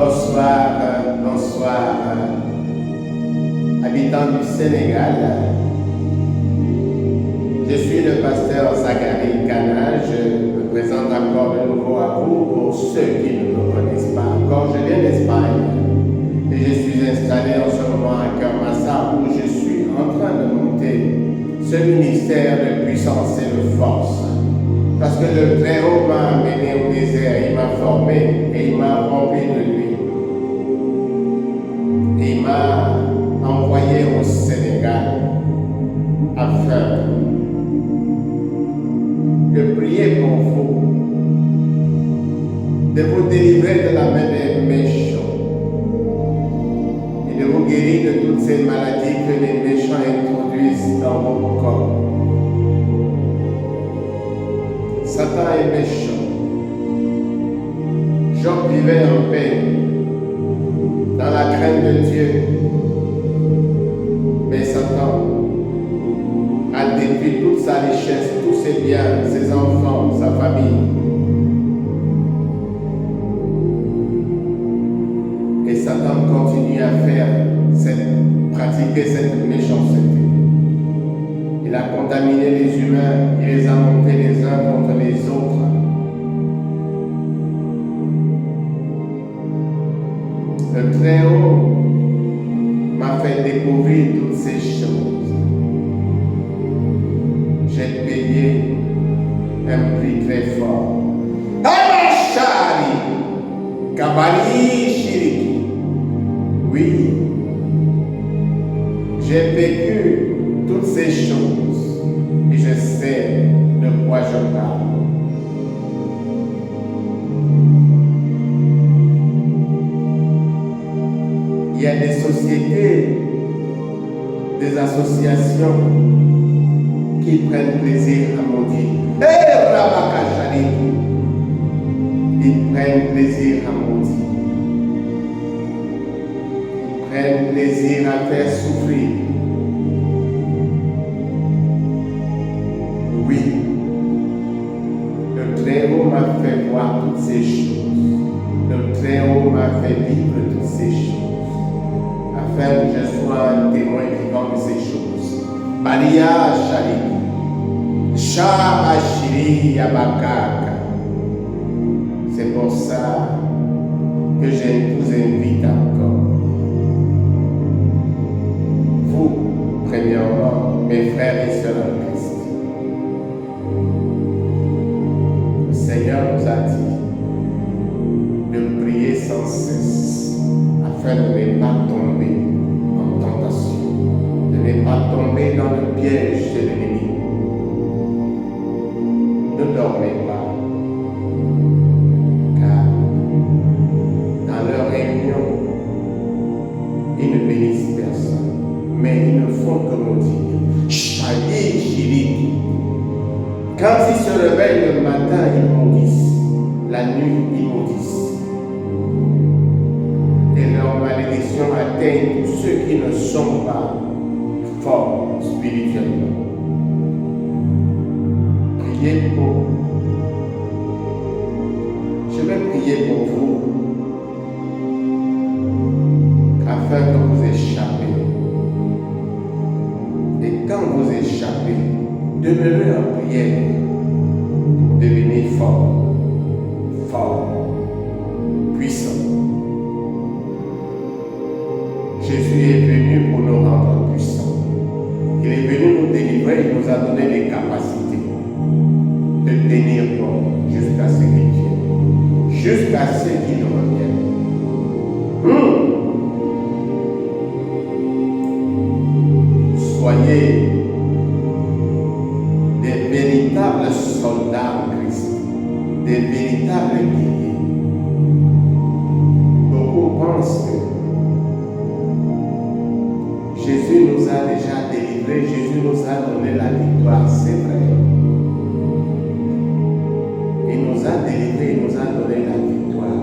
Bonsoir, habitants du Sénégal. Je suis le pasteur Zacharie Kana. Je me présente encore de nouveau à vous pour ceux qui ne me connaissent pas encore. Je viens d'Espagne et je suis installé en ce moment à Kermassa où je suis en train de monter ce ministère de puissance et de force. Parce que le Très-Haut m'a amené au désert, il m'a formé et il m'a rempli de lui. Et il m'a envoyé au Sénégal afin de prier pour vous, de vous délivrer de la main des méchants et de vous guérir de toutes ces maladies que les méchants introduisent dans vos corps. Satan est méchant. Job vivait en paix, dans la crainte de Dieu. Mais Satan a détruit toute sa richesse, tous ses biens, ses enfants, sa famille. Et Satan continue à pratiquer cette méchanceté. Il a contaminé les humains, il les a montés les uns contre les autres. Le Très-Haut m'a fait découvrir toutes ces choses. J'ai payé un prix très fort. Abashari Kabali Shiriki. Oui, j'ai vécu toutes ces choses et je sais de quoi je parle. Il y a des sociétés, des associations qui prennent plaisir à maudire. Ils prennent plaisir à maudire. Ils prennent plaisir à faire souffrir. Oui, le Très-Haut m'a fait voir toutes ces choses. Le Très-Haut m'a fait vivre toutes ces choses, afin que je sois un témoin vivant de ces choses. Balia Shari, Shabashiri Yabakaka. C'est pour ça que je vous invite encore. Vous, premièrement, mes frères et sœurs en Christ. Le Seigneur nous a dit de prier sans cesse afin de ne pas tomber en tentation, de ne pas tomber dans le piège de l'ennemi. Ne dormez pas, car dans leur réunion, ils ne bénissent personne, mais ils ne font que maudire. Chahi Shiriki. Quand ils se réveillent le matin, ils maudissent. La nuit, ils maudissent. Et leur malédiction atteint tous ceux qui ne sont pas forts spirituellement. Priez pour vous. Je vais prier pour vous afin que vous échappez. Et quand vous échappez, demeurez en prière pour devenir fort, puissant. Jésus est venu pour nous rendre puissants. Il est venu nous délivrer, il nous a donné les capacités de tenir bon jusqu'à ce qu'il vienne, jusqu'à ce qu'il revienne. Soyez des véritables soldats en Christ, des véritables guerriers. Beaucoup pensent que Jésus nous a déjà délivrés, Jésus nous a donné la victoire, c'est vrai. Il nous a délivrés, il nous a donné la victoire.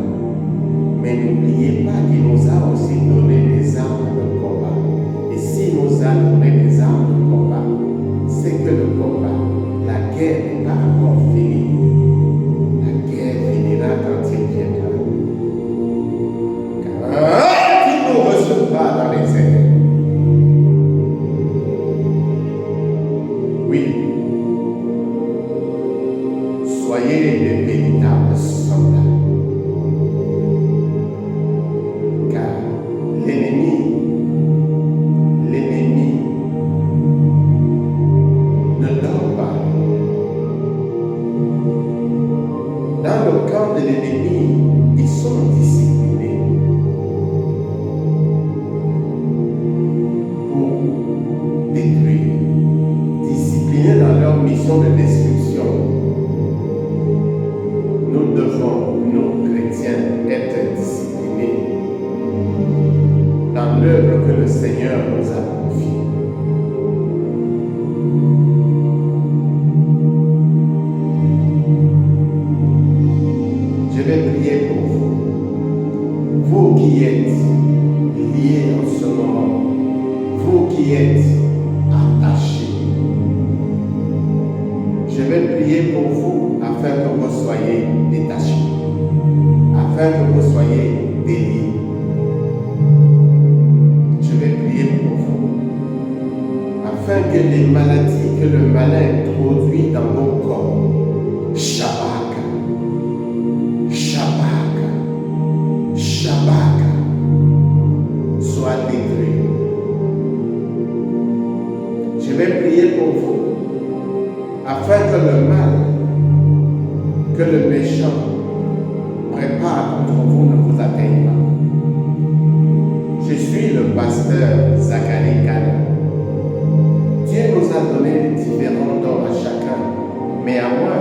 Mais n'oubliez pas qu'il nous a aussi donné des armes de combat. Et s'il nous a donné des armes de combat, c'est que le combat, la guerre n'est pas encore finie. La guerre finira quand il viendra. soyez de véritables soldats. Car l'ennemi ne dort pas. Dans le camp de l'ennemi, ils sont disciplinés pour détruire, disciplinés dans leur mission de destruction. Nous devons, nous chrétiens, être disciplinés dans l'œuvre que le Seigneur nous a confiée. Je vais prier pour vous. Vous qui êtes liés en ce moment, vous qui êtes attachés, je vais prier pour vous afin que vous soyez détachés, afin que vous soyez déliés. Je vais prier pour vous afin que les maladies que le malin introduit dans vos corps, Shabaka, soient détruits. Je vais prier pour vous afin que le mal, que le méchant prépare contre vous ne vous atteigne pas. Je suis le pasteur Zacharie Kana. Dieu nous a donné différents dons à chacun, mais à moi,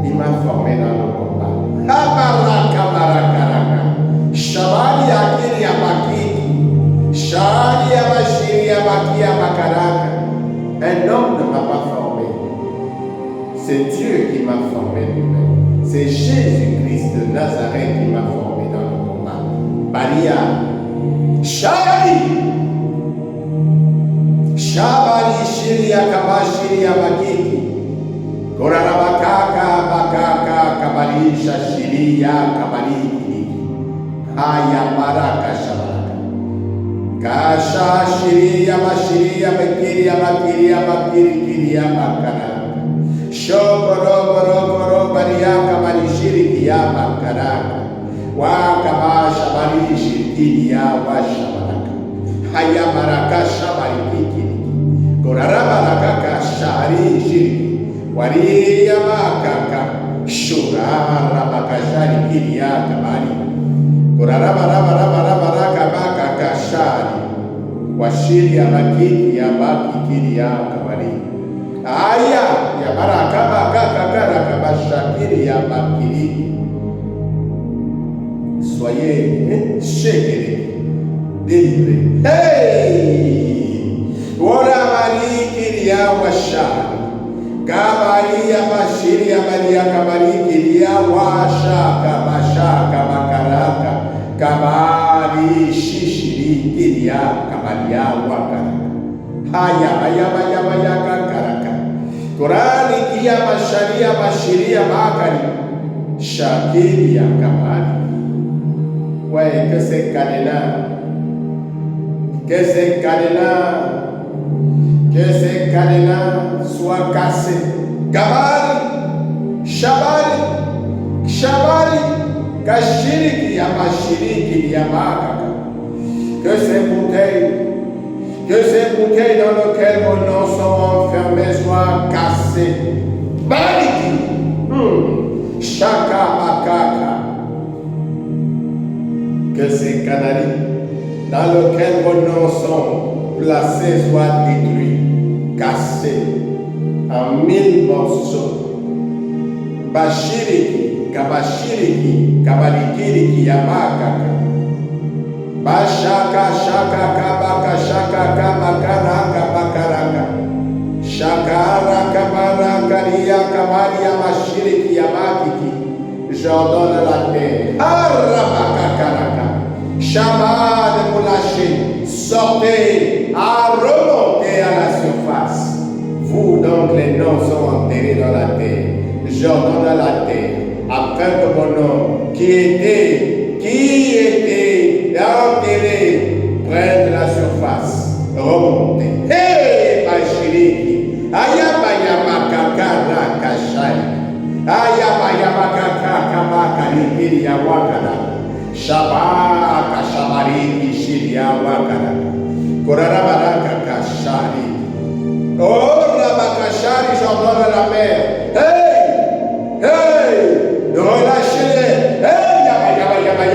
il m'a formé dans le combat. Shabali akiri ya makiki, shari ya bashiri ya baki ya makaraka. Un homme ne m'a pas formé. C'est Dieu qui m'a formé lui-même. C'est Jésus-Christ de Nazareth qui m'a formé dans le combat. Baria, shari, shabali shiri ya kabashiri ya makiki. Korarabakaka bakaka kabalisha shiria kabaliki haya baraka shabaraka kasha shiria bashiria bekiria bakiria bakirikiria bakara shokoro baria kabalishirikia bakara wakabasha balishirikia washabaraka haya baraka shabariki korarabaraka shari shiri Wariya makaka shura bakashari kiria kabari korarabara kabaka shari washiri ya makiki ya baki kiria kabari aya ya baraka bakaka kabashakiri ya bakiri. Soyez shekere délivrés. Hey, wala maliki ya washari Kabaria bashiria baria kabarikiria washaka bashaka bakaraka kabari shishirikiria kabaria wakaraka haya kakaraka Korani kia basharia bashiria bakari shakiria kabari. Ouais, que ces cadenas soient cassés. Kabari, Shabari, Kashiriki, Yamashiriki, Yamakaka. Que ces bouteilles dans lesquelles vos noms sont enfermés soient cassées. Bariki, Shaka Makaka. Que ces canaries dans lesquelles vos noms sont placés soient détruits, cassés en 1000 morceaux. Bashiriki, Kabalikiriki, Yamakaka. Bashaka, Kabaka, Bakaraka, Bakaraka. Shakara, Kabaraka, Kabaria, Bashiriki, Yamakiki. J'ordonne la terre. Arabakakaraka. Shabbat de vous lâcher. Sortez à remonter à la surface. Vous donc les noms sont enterrés dans la terre. J'ordonne à la terre afin que vos noms qui étaient enterrés prennent la surface. Remontez. Hey, Bashiriki. Ayabaya kiri ya wakara. Shabaka shabariki shiri ya wakara. Korarabaraka kashari. Oh, rabakashari, j'ordonne la mer. Hey! Hey! Relâchez-les. Hey!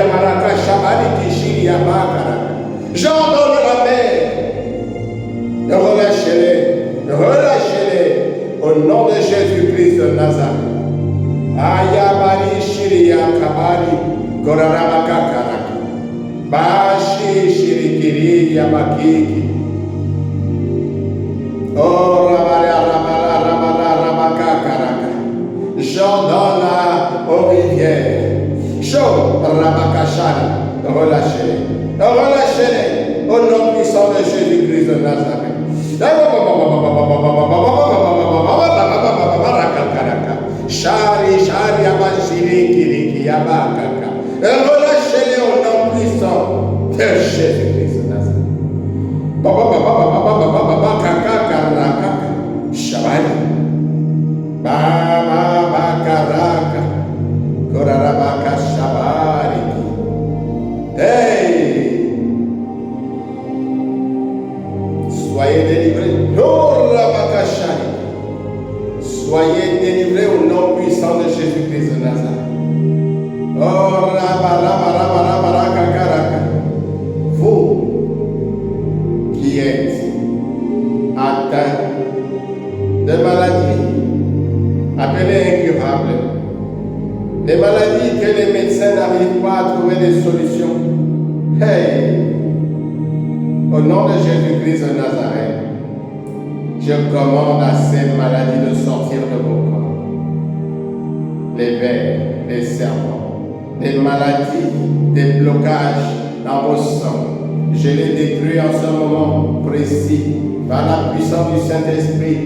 Yabaraka shabariki shiri ya wakara. J'ordonne la mer. Relâchez-les. Relâchez-les. Au nom de Jésus-Christ de Nazareth. Ayabari shiri ya kabari. Korarabakakaraka. Bashi shirikiri ya makiki. Oh, rabakakaraka. J'ordonne aux rivières. Chaud, rabakashari. Relâchez-les. Relâchez-les. Au nom puissant de Jésus-Christ de Nazareth. Shari, shari, abashiriki, yabakaka. Relâchez-les au nom puissant de Jésus-Christ de Nazareth. Shabari. Baba bakaraka. Korarabaka shabari. Hey! Soyez délivrés. Soyez délivrés au nom puissant de Jésus-Christ de Nazareth. Oh, vous qui êtes atteints de maladies appelées incurables, des maladies que les médecins n'arrivent pas à trouver des solutions. Hey! Au nom de Jésus-Christ de Nazareth, je commande à ces maladies de sortir de vos corps. Les vers, les serpents, les maladies, des blocages dans vos sangs. Je les détruis en ce moment précis par la puissance du Saint-Esprit,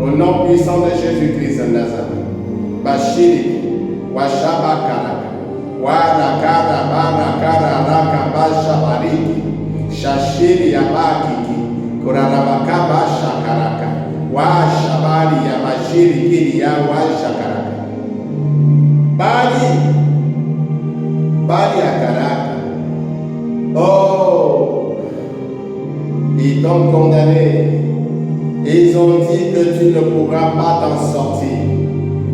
au nom puissant de Jésus-Christ de Nazareth. Bashiri, Washabakaraka, Warakara, Barakara, Raka, Bashabariki, Shashiri, Yabakiki, Kurarabaka, Bashakaraka, Washabari, Yabashiri, Kiriya, Washakaraka. Bali Akaraka. Oh, ils t'ont condamné. Ils ont dit que tu ne pourras pas t'en sortir.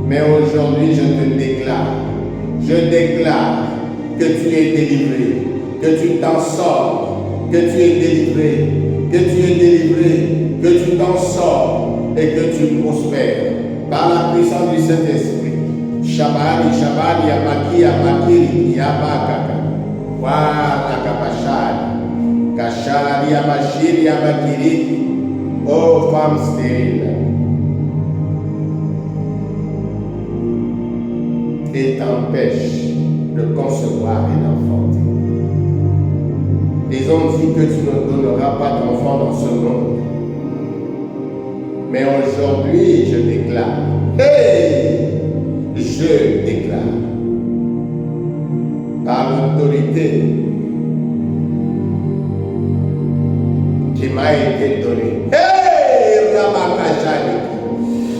Mais aujourd'hui, je te déclare que tu es délivré, que tu t'en sors, que tu es délivré, que tu es délivré, que tu t'en sors et que tu prospères par la puissance du Saint-Esprit. Shabari, Shabari, Yabaki, Yabakiri, Yabakaka, Warakabashari, Kashari, Yabashiri, Yabakiri, ô femme stérile, et t'empêche de concevoir et d'enfanter. Ils ont dit que tu ne donneras pas d'enfant dans ce monde. Mais aujourd'hui, je déclare, hey! Je déclare, par l'autorité qui m'a été donnée, hey, Ramakajari,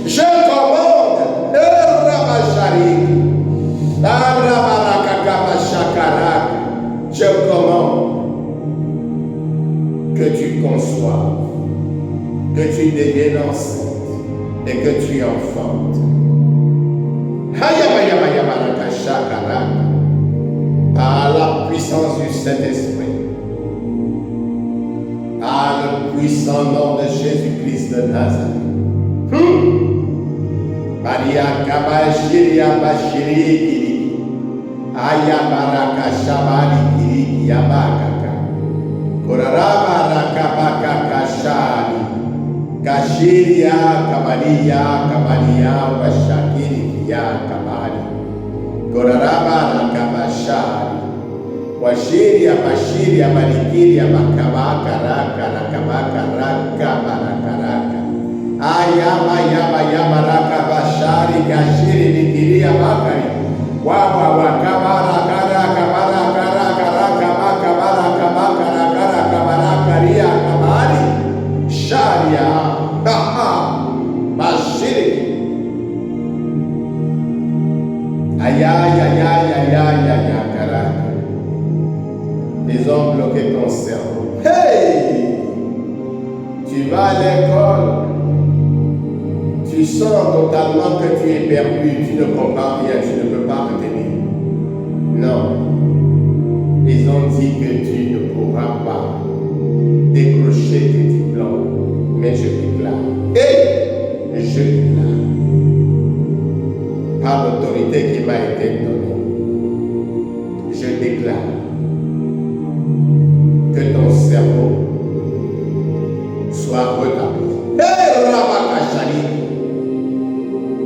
je commande, Ramachari, Ramarakakabashakarak, je commande que tu conçoives, que tu deviennes enceinte et que tu enfantes. Par la puissance du Saint-Esprit, par le puissant nom de Jésus-Christ de Nazareth. Maria Kabashiri Abashiri Kiri Ayabaraka Shabari Kiri Yabakaka Koraraba Rakabaka Kashari Kashiria Kabalia Washakiri Ya Kabali Koraraba Rakabashari Washiria Bashiria Barikiria Bakabaka Raka Rakabaka Raka Baraka Ayama Raka Bashari Kashiri Nikiria Bakari Wawa Wakabara Karaka Baraka Raka Raka Baka Baraka Baka Raka Baraka Ria Kabali Sharia Bashiri Ayaya débloquer ton cerveau. Hey! Tu vas à l'école, tu sens totalement que tu es perdu, tu ne comprends rien, tu ne peux pas retenir. Non. Ils ont dit que tu ne pourras pas décrocher tes diplômes. Mais je déclare. Et je déclare. Par l'autorité qui m'a été donnée. Je déclare que ton cerveau soit rétabli.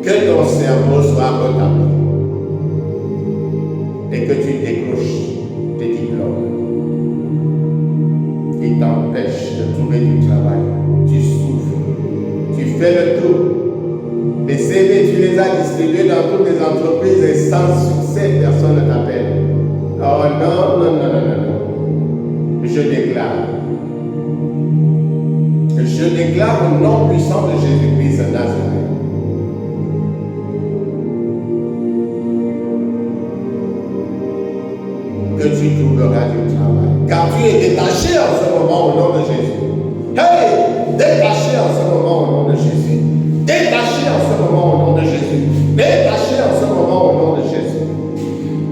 Que ton cerveau soit rétabli. Et que tu décroches tes diplômes. Qui t'empêchent de trouver du travail. Tu souffres. Tu fais le tour. Les CV, tu les as distribués dans toutes les entreprises et sans succès, personne ne t'appelle. Oh non, non, non, non, non, non. Je déclare au nom puissant de Jésus-Christ de Nazareth. Que tu trouveras du travail. Car tu es détaché en ce moment au nom de Jésus. Hey! Détaché en ce moment au nom de Jésus. Détaché en ce moment au nom de Jésus. Détaché en ce moment au nom de Jésus.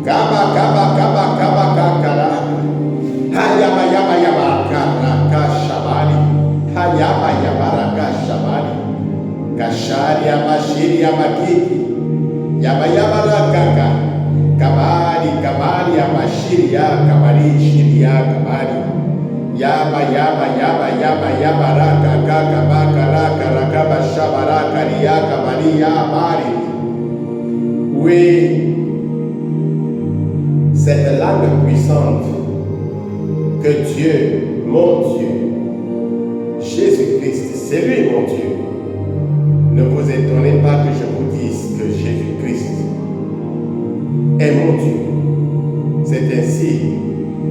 Kaba, kaba, kaba, kaba, kakara. Hayaba, yaba, yaba, karaka, shabali. Hayaba, yaba, raka, shabali. Kashari, yaba, shiri, yaba, kiki. Yaba, yaba, rakaka. Kabali, kabali, yaba, shiri, ya, kabali, shiri, ya, kabali. Yaba, yaba, yaba, yaba, yaba, raka, kaka, baka, raka, rakaba, shabaraka, riya, kabali, ya, bari. Oui. Cette langue puissante que Dieu, mon Dieu, Jésus-Christ, c'est lui mon Dieu. Ne vous étonnez pas que je vous dise que Jésus-Christ est mon Dieu. C'est ainsi,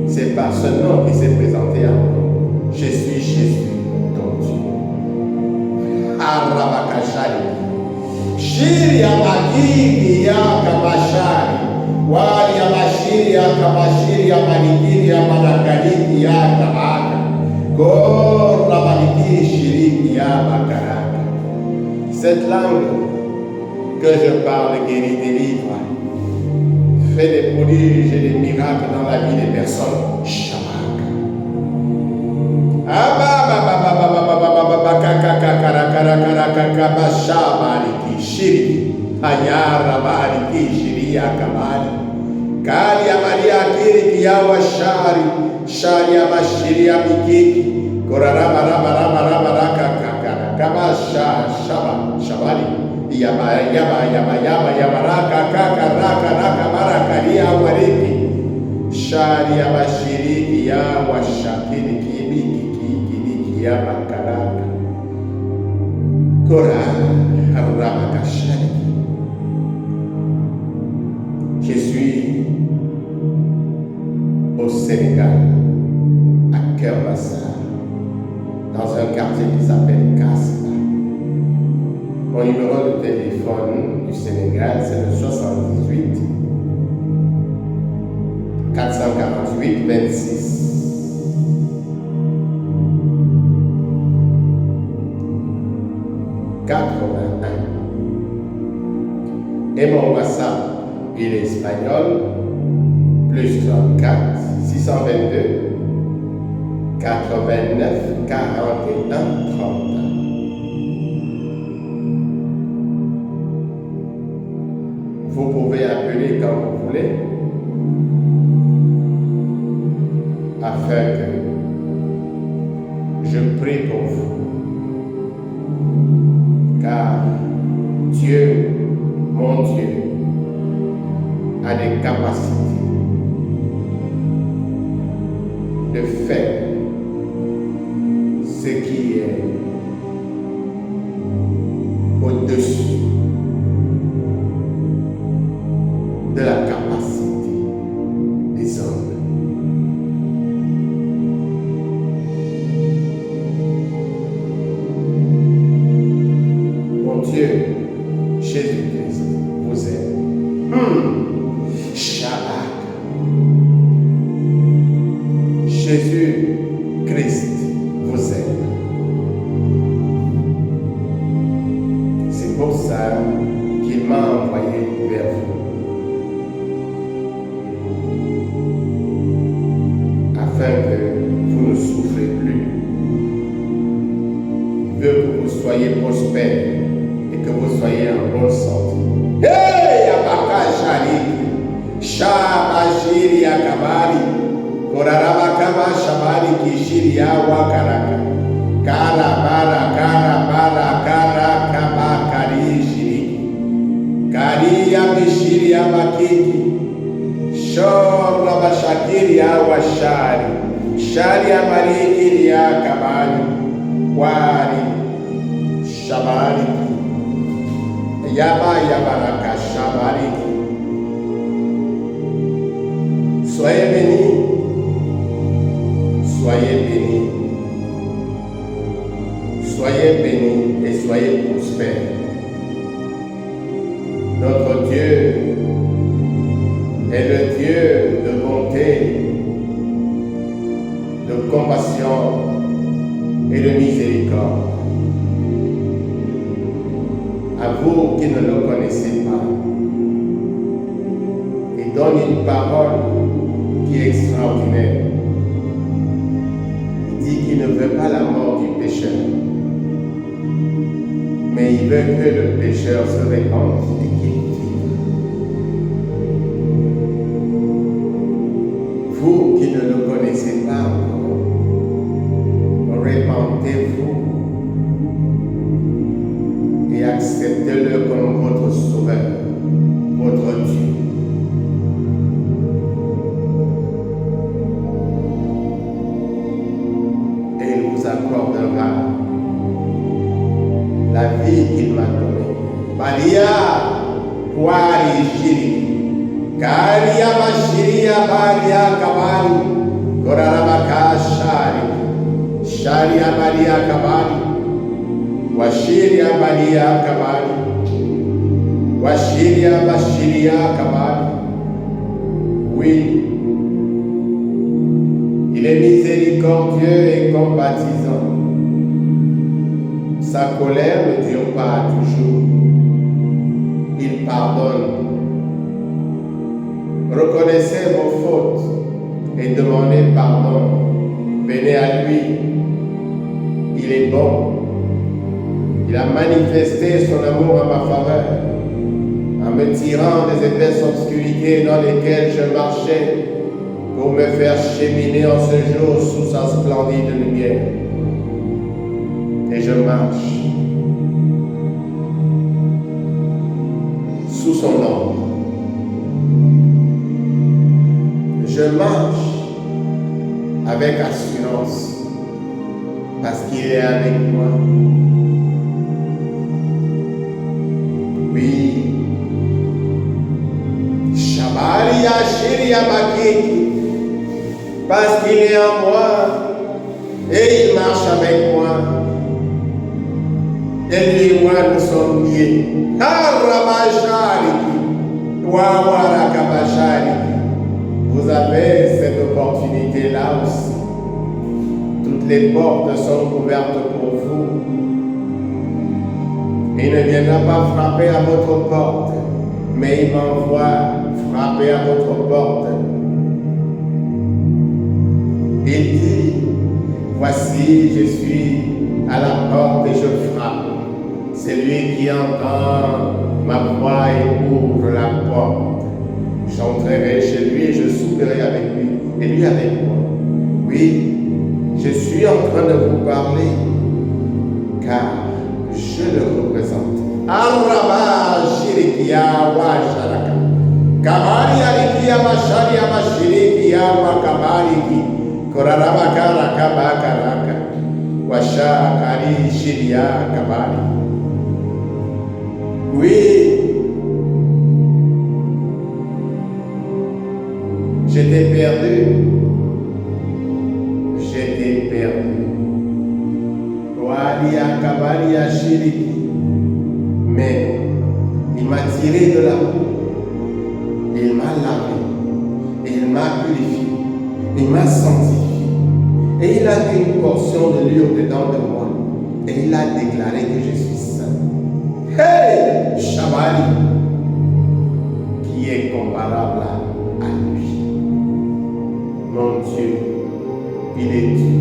c'est par ce nom qu'il s'est présenté à moi. Je suis Jésus, ton Dieu. Arabakashari. Shiri Amaki Yakabashari. Wali Amashiri Yakabashiri Amanigiri Amanakaliki Yakabaka. Gorra Manigiri Shiri Yabakaraka. Cette langue que je parle guérit, délivre, fait des prodiges et des miracles dans la vie des personnes. Shabaka. Shiri, Ayara Bariki, Shiri Akabali, Kalia Maria Kiri, Yawa Shari, Sharia Mashiri Abiki, Korarama Rama Rama Rama Raka Kakara, Kabasha, Shaba, Shabali, Yaba Yaba Yaba Yaba Yaba Raka Kaka Raka Raka Barakaria Wariki, Sharia Mashiri, Yawa Shakiri, Kibiki, Kiki, Yaba Karaka, Korara. Je suis au Sénégal, à Kermassar, dans un quartier qui s'appelle Kasba. Mon numéro de téléphone du Sénégal, c'est le 78 448 26. Et mon WhatsApp, il est espagnol, plus 34 622 89 41 30. Vous pouvez appeler quand vous voulez, afin que je prie pour vous. Car Dieu, mon Dieu, a des capacités de faire ce qui est au-dessus de la capacité des hommes. Mon Dieu, Jésus-Christ vous aime. Shabbat. Jésus qu'il m'a envoyé vers vous. Afin que vous ne souffrez plus. Il veut que vous soyez prospères et que vous soyez en bonne santé. Hey, Abaka Sharik, Shabashiri Akabari, Korarabakaba Shabari Kishiri Awa Karaka, Karabara, Karabara, Karakaba Kari Shiriki, Kariya Bishiri Abakiki, Shorabashakiri Awa Shari, Shari Amarikiri Akabari, Wari, Shabari, Yaba Yabaraka Shabari. Soyez bénis, soyez bénis, soyez bénis et soyez prospères. Notre Dieu est le Dieu de bonté, de compassion et de miséricorde. À vous qui ne le connaissez pas, il donne une parole qui est extraordinaire. Il dit qu'il ne veut pas la mort du pécheur, mais il veut que le pécheur se répande et qu'il vive. Vous qui ne le connaissez pas encore, répandez-vous et acceptez-le comme votre sauveur, votre Dieu. Et il vous accordera la vie qu'il m'a donnée. Maria, Kwari Shiri, Karia Mashiria Baria Kabari, Korarabaka Shari, Sharia Maria Kabari, Washiria Maria Kabari, Washiria Bashiria Kabari. Oui, il est miséricordieux et compatissant. Sa colère ne dure pas toujours. Il pardonne. Reconnaissez vos fautes et demandez pardon. Venez à lui. Il est bon. Il a manifesté son amour en ma faveur, en me tirant des épaisses obscurités dans lesquelles je marchais pour me faire cheminer en ce jour sous sa splendide lumière. Et je marche sous son ombre. Je marche avec assurance parce qu'il est avec moi. Oui. Shabari Ashiri Abakiki, parce qu'il est en moi et il marche avec moi. Et lui et moi nous sommes liés. Karabashariki, Wawarakabashariki. Vous avez cette opportunité-là aussi. Toutes les portes sont ouvertes pour vous. Il ne viendra pas frapper à votre porte, mais il m'envoie frapper à votre porte. Il dit, voici, je suis à la porte et je frappe. C'est lui qui entend ma voix et ouvre la porte. J'entrerai chez lui et je souperai avec lui, et lui avec moi. Oui, je suis en train de vous parler, car je le représente. Arraba shirikia wa sharaka. Kabari alikia masharia mashirikia wa kabariki. Koraraba karaka bakaraka. Washa kari shiria kabari. Oui. J'étais perdu. J'étais perdu. Walia kabaria shiriki. Mais il m'a tiré de là. Il m'a lavé. Et il m'a purifié. Il m'a sanctifié. Et il a mis une portion de l'huile dedans de moi. Et il a déclaré que je suis saint. Hey, Shabali, qui est comparable à lui. Mon Dieu, il est Dieu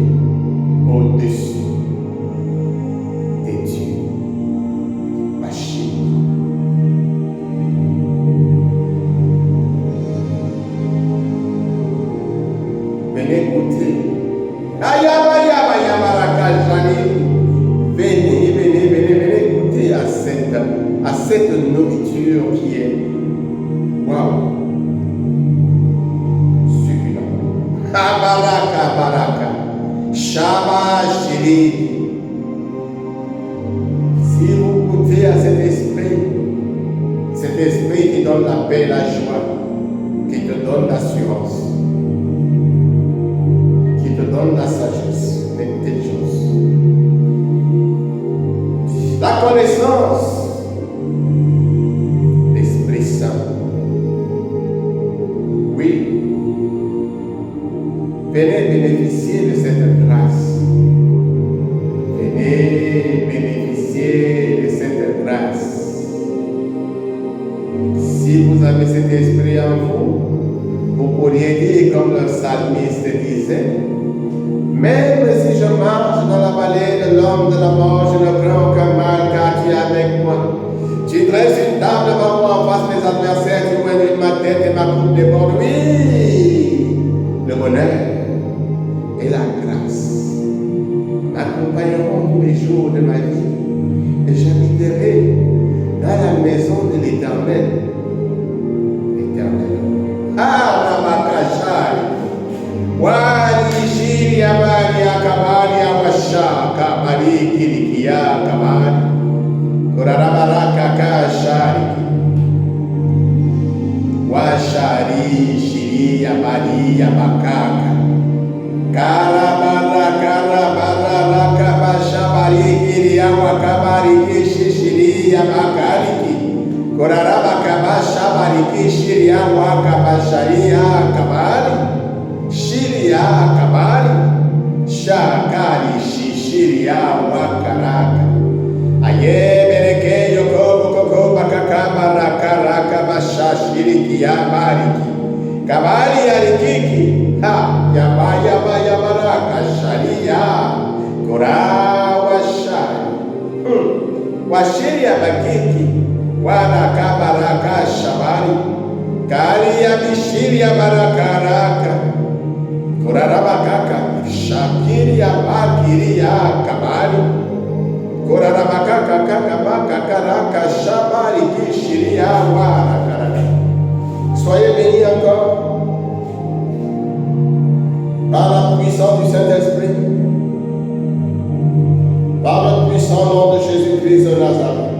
au-dessus des dieux. Bachir. Venez goûter. Venez goûter à cette nourriture qui est waouh, succulente. Baraka, Shaba Shiri. Si vous goûtez à cet esprit qui donne la paix, la joie, qui te donne l'assurance, qui te donne la sagesse, l'intelligence, la connaissance, l'Esprit Saint. Oui, venez bénéficier de cette grâce. Venez bénéficier de cette grâce. Si vous avez cet esprit en vous, vous pourriez dire comme le psalmiste disait, même si je marche dans la vallée de l'homme de la mort, je ne crains aucun mal car tu es avec moi. Tu dresses une table devant moi en face des adversaires, tu réduis ma tête et ma coupe déborde. Oui, le bonheur et la grâce m'accompagneront tous les jours de ma vie et j'habiterai dans la maison de l'Éternel. Wali shiri amani akabali awasha kabali kilikia kabali kurarabaraka kashariki washari shiri amani yamakaka karabara kabasha barikiri awakabari kishiri yamakariki kurarabaka basha bariki shiri awakabashari akabali Shiria kabari, shakari shishiria wakaraka. Aye bereke yoko koko bakakaba raka bashashiri bariki. Kabari yarikiki, ha yaba baraka sharia. Kora washari. Washiria bakiki, warakaba raka shabari. Kari yabishiria baraka. Korarabakaka, shakiria bakiria kabari. Korarabakaka kakabaka karaka shabari kishiria warakaraka. Soyez bénis encore par la puissance du Saint-Esprit, par le puissant nom de Jésus-Christ de Nazareth.